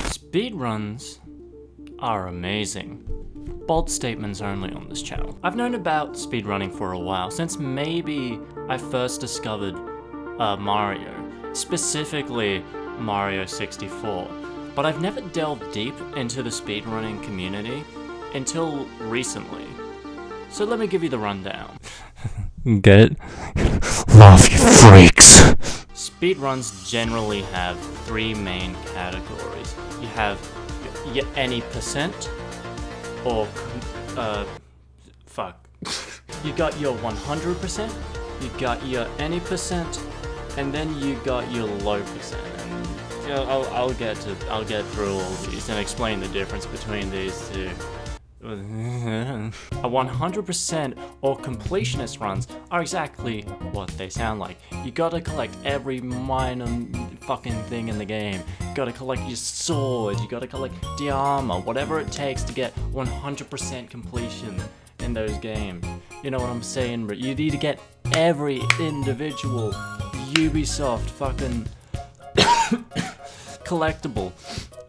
Speedruns are amazing. Bold statements only on this channel. I've known about speedrunning for a while, since maybe I first discovered Mario, specifically Mario 64, but I've never delved deep into the speedrunning community until recently. So let me give you the rundown. Get it? Love, you freaks! Speedruns generally have three main categories. You have your any percent, or you got your 100%, you got your any percent, and then you got your low percent. And you know, I'll get through all these and explain the difference between these two. A 100% or completionist runs are exactly what they sound like. You gotta collect every minor fucking thing in the game. You gotta collect your sword, you gotta collect the armor, whatever it takes to get 100% completion in those games. You know what I'm saying? But you need to get every individual Ubisoft fucking collectible.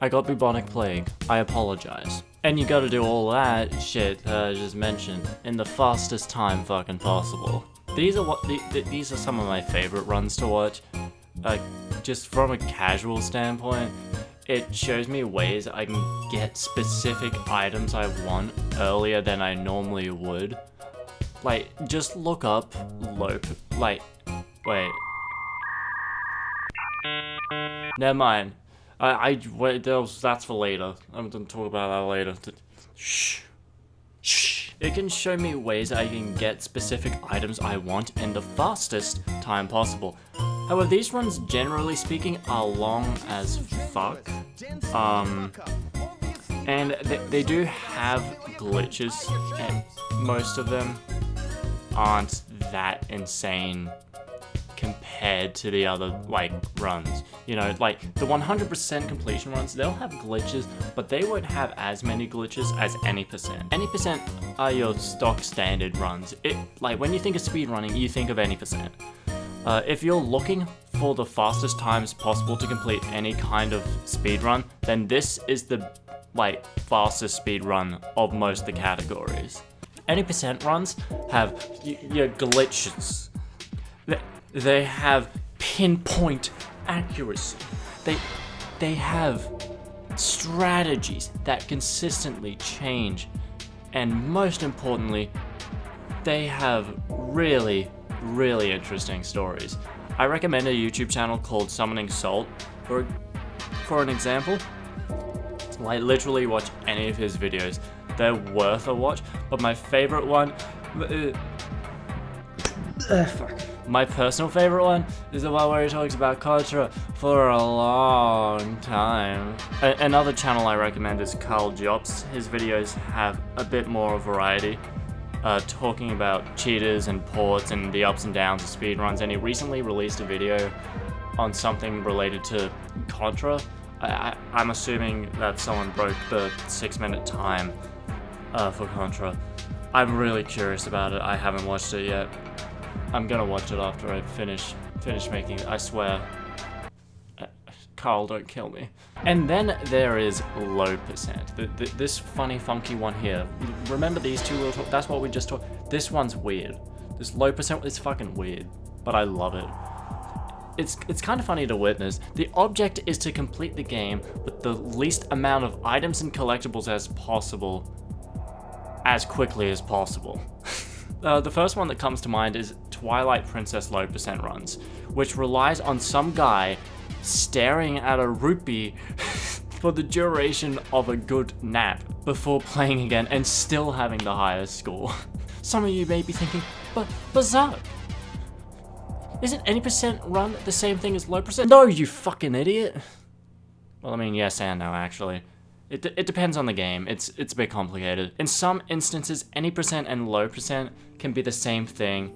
I got bubonic plague. I apologize. And you gotta do all that shit I just mentioned in the fastest time fucking possible. These are some of my favorite runs to watch. Just from a casual standpoint, it shows me ways I can get specific items I want earlier than I normally would. Like, just look up wait. Never mind. Wait, that's for later. I'm gonna talk about that later. Shh. It can show me ways I can get specific items I want in the fastest time possible. However, these runs, generally speaking, are long as fuck. And they do have glitches, and most of them aren't that insane compared to the other, runs. You know, like, the 100% completion runs, they'll have glitches, but they won't have as many glitches as any percent. Any percent are your stock standard runs. When you think of speedrunning, you think of any percent. If you're looking for the fastest times possible to complete any kind of speedrun, then this is the, fastest speedrun of most of the categories. Any percent runs have your glitches. They have pinpoint accuracy. They have strategies that consistently change. And most importantly, they have really, really interesting stories. I recommend a YouTube channel called Summoning Salt for an example. Literally watch any of his videos. They're worth a watch, but my favorite one... My personal favorite one is the one where he talks about Contra for a long time. Another channel I recommend is Carl Jobs. His videos have a bit more variety, talking about cheaters and ports and the ups and downs of speedruns, and he recently released a video on something related to Contra. I'm assuming that someone broke the 6-minute time for Contra. I'm really curious about it. I haven't watched it yet. I'm gonna watch it after I finish making it, I swear. Carl, don't kill me. And then there is low percent. This funny, funky one here. Remember these two? That's what we just talked. This one's weird. This low percent is fucking weird, but I love it. It's kind of funny to witness. The object is to complete the game with the least amount of items and collectibles as possible, as quickly as possible. The first one that comes to mind is Twilight Princess low percent runs, which relies on some guy staring at a rupee for the duration of a good nap before playing again and still having the highest score. Some of you may be thinking, but Zark, isn't any percent run the same thing as low percent? No, you fucking idiot. Well, I mean, yes and no, actually. It depends on the game. It's a bit complicated. In some instances, any percent and low percent can be the same thing,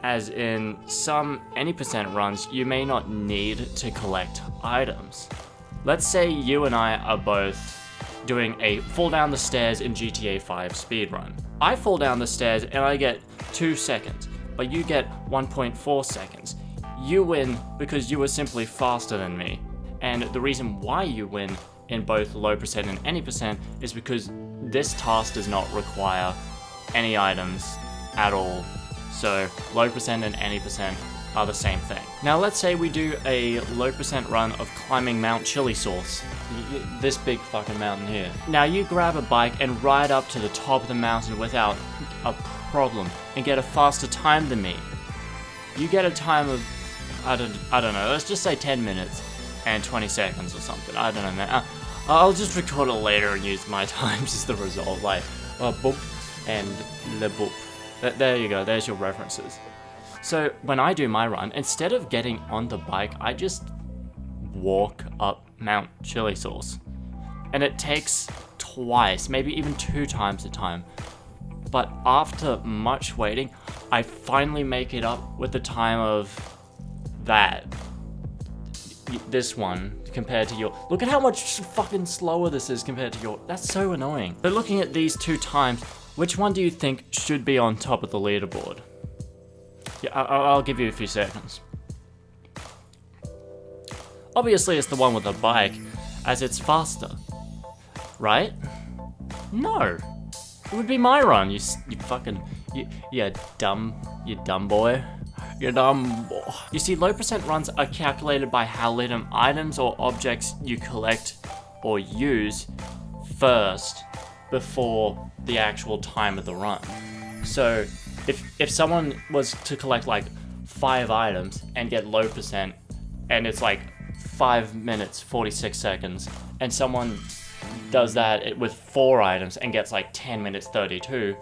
as in some any percent runs, you may not need to collect items. Let's say you and I are both doing a fall down the stairs in GTA 5 speedrun. I fall down the stairs and I get 2 seconds, but you get 1.4 seconds. You win because you were simply faster than me. And the reason why you win in both low percent and any percent is because this task does not require any items at all. So low percent and any percent are the same thing. Now let's say we do a low percent run of climbing Mount Chili Sauce. This big fucking mountain here. Now you grab a bike and ride up to the top of the mountain without a problem and get a faster time than me. You get a time of, I don't know, let's just say 10 minutes and 20 seconds or something. I don't know, man. I'll just record it later and use my times as the result, like boop and le boop. There you go, there's your references. So when I do my run, instead of getting on the bike, I just walk up Mount Chili Sauce. And it takes twice, maybe even 2 times the time. But after much waiting, I finally make it up with the time of that. This one compared to your... Look at how much fucking slower this is compared to your... That's so annoying. But looking at these 2 times, which one do you think should be on top of the leaderboard? Yeah, I'll give you a few seconds. Obviously it's the one with the bike, as it's faster. Right? No. It would be my run, you fucking... You dumb boy. You dumb boy. You see, low percent runs are calculated by how little items or objects you collect or use first before the actual time of the run. So if someone was to collect like 5 items and get low percent, and it's like 5 minutes 46 seconds, and someone does that with 4 items and gets like 10 minutes 32,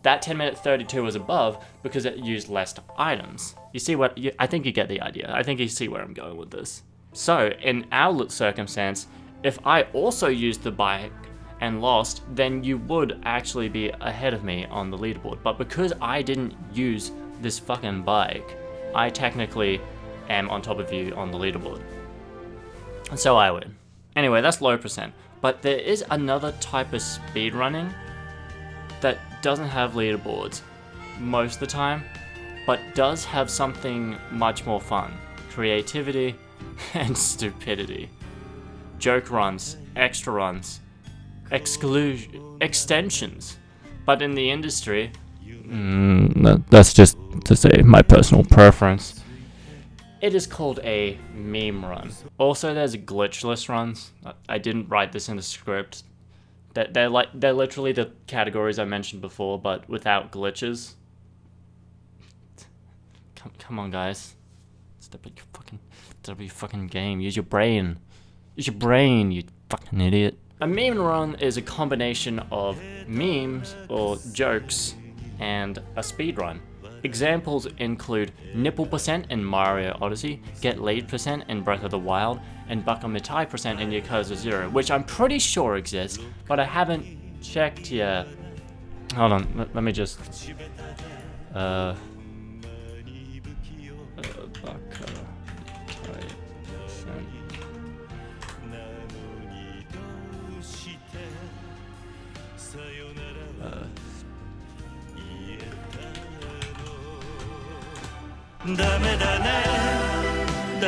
that 10 minute 32 is above because it used less items. You see what, I think you get the idea. I think you see where I'm going with this. So in our circumstance, if I also used the bike and lost, then you would actually be ahead of me on the leaderboard. But because I didn't use this fucking bike, I technically am on top of you on the leaderboard. And so I win. Anyway, that's low percent. But there is another type of speedrunning that doesn't have leaderboards most of the time, but does have something much more fun. Creativity and stupidity. Joke runs, extra runs, extensions. But in the industry, that's just to say my personal preference. It is called a meme run. Also, there's glitchless runs. I didn't write this in the script. They're literally the categories I mentioned before, but without glitches. Come on, guys. Step up your fucking game. Use your brain. Use your brain, you fucking idiot. A meme run is a combination of memes or jokes and a speed run. Examples include nipple percent in Mario Odyssey, get laid percent in Breath of the Wild, and Bakamitai percent in Yakuza 0, which I'm pretty sure exists, but I haven't checked yet. Hold on, let me just...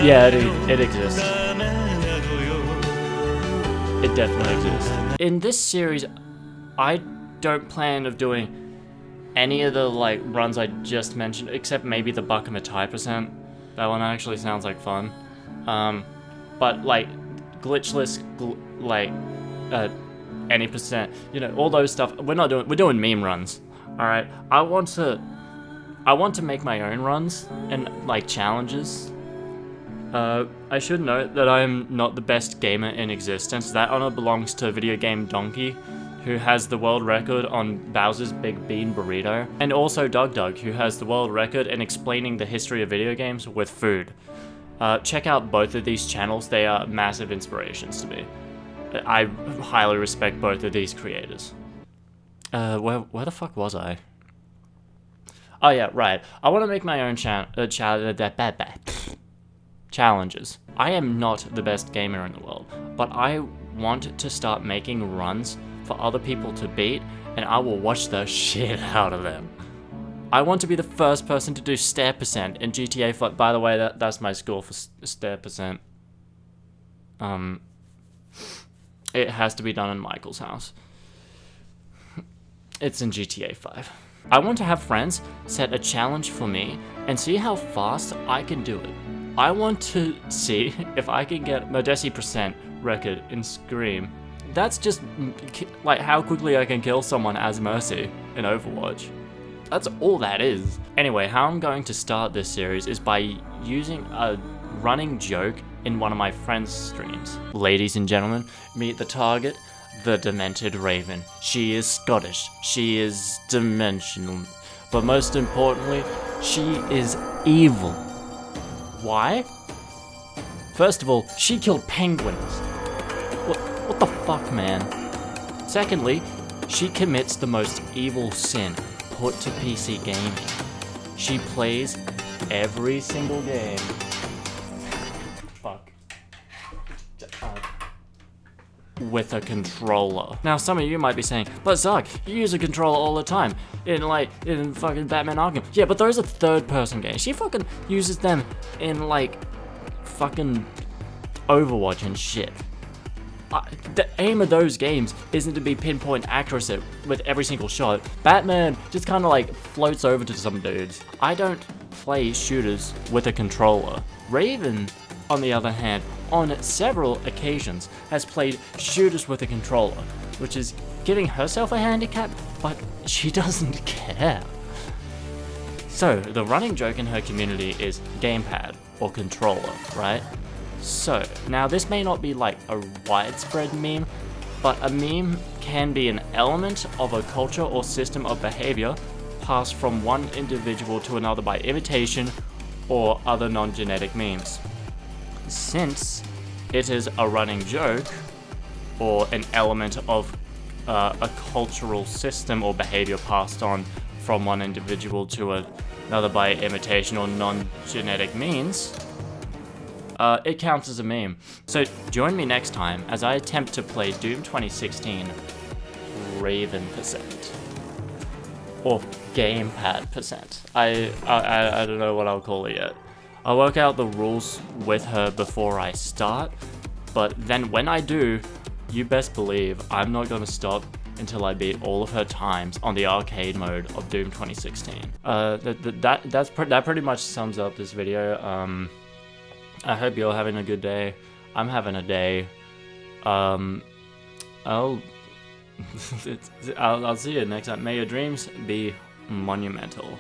Yeah, it exists. It definitely exists. In this series, I don't plan of doing any of the like runs I just mentioned, except maybe the Bakamitai percent. That one actually sounds like fun. But like glitchless, any percent, you know, all those stuff. We're doing meme runs. All right, I want to make my own runs and like challenges. I should note that I am not the best gamer in existence. That honor belongs to Video Game Donkey, who has the world record on Bowser's Big Bean Burrito, and also Doug, who has the world record in explaining the history of video games with food. Check out both of these channels. They are massive inspirations to me. I highly respect both of these creators. Where the fuck was I? Oh yeah, right. I want to make my own challenges. I am not the best gamer in the world, but I want to start making runs for other people to beat, and I will watch the shit out of them. I want to be the first person to do stair percent in GTA 5. By the way, that's my score for stair percent. it has to be done in Michael's house. It's in GTA 5. I want to have friends set a challenge for me and see how fast I can do it. I want to see if I can get Modesty % record in Scream. That's just like how quickly I can kill someone as Mercy in Overwatch. That's all that is. Anyway, how I'm going to start this series is by using a running joke in one of my friends' streams. Ladies and gentlemen, meet the target, the Demented Raven. She is Scottish, she is dimensional, but most importantly, she is evil. Why? First of all, she killed penguins. What the fuck, man? Secondly, she commits the most evil sin put to PC gaming. She plays every single game. Fuck. With a controller. Now, some of you might be saying, but Zark, you use a controller all the time in fucking Batman Arkham. Yeah, but those are third-person games. She fucking uses them in fucking Overwatch and shit. The aim of those games isn't to be pinpoint accurate with every single shot. Batman just kind of floats over to some dudes. I don't play shooters with a controller. Raven, on the other hand, on several occasions has played shooters with a controller, which is giving herself a handicap, but she doesn't care. So, the running joke in her community is gamepad or controller, right? So, now this may not be a widespread meme, but a meme can be an element of a culture or system of behavior passed from one individual to another by imitation or other non-genetic means. Since it is a running joke, or an element of a cultural system or behavior passed on from one individual to another by imitation or non-genetic means, it counts as a meme. So join me next time as I attempt to play Doom 2016 Raven %. Or gamepad %. I don't know what I'll call it yet. I'll work out the rules with her before I start, but then when I do, you best believe I'm not gonna stop until I beat all of her times on the arcade mode of Doom 2016. That pretty much sums up this video. I hope you're having a good day. I'm having a day. I'll see you next time. May your dreams be monumental.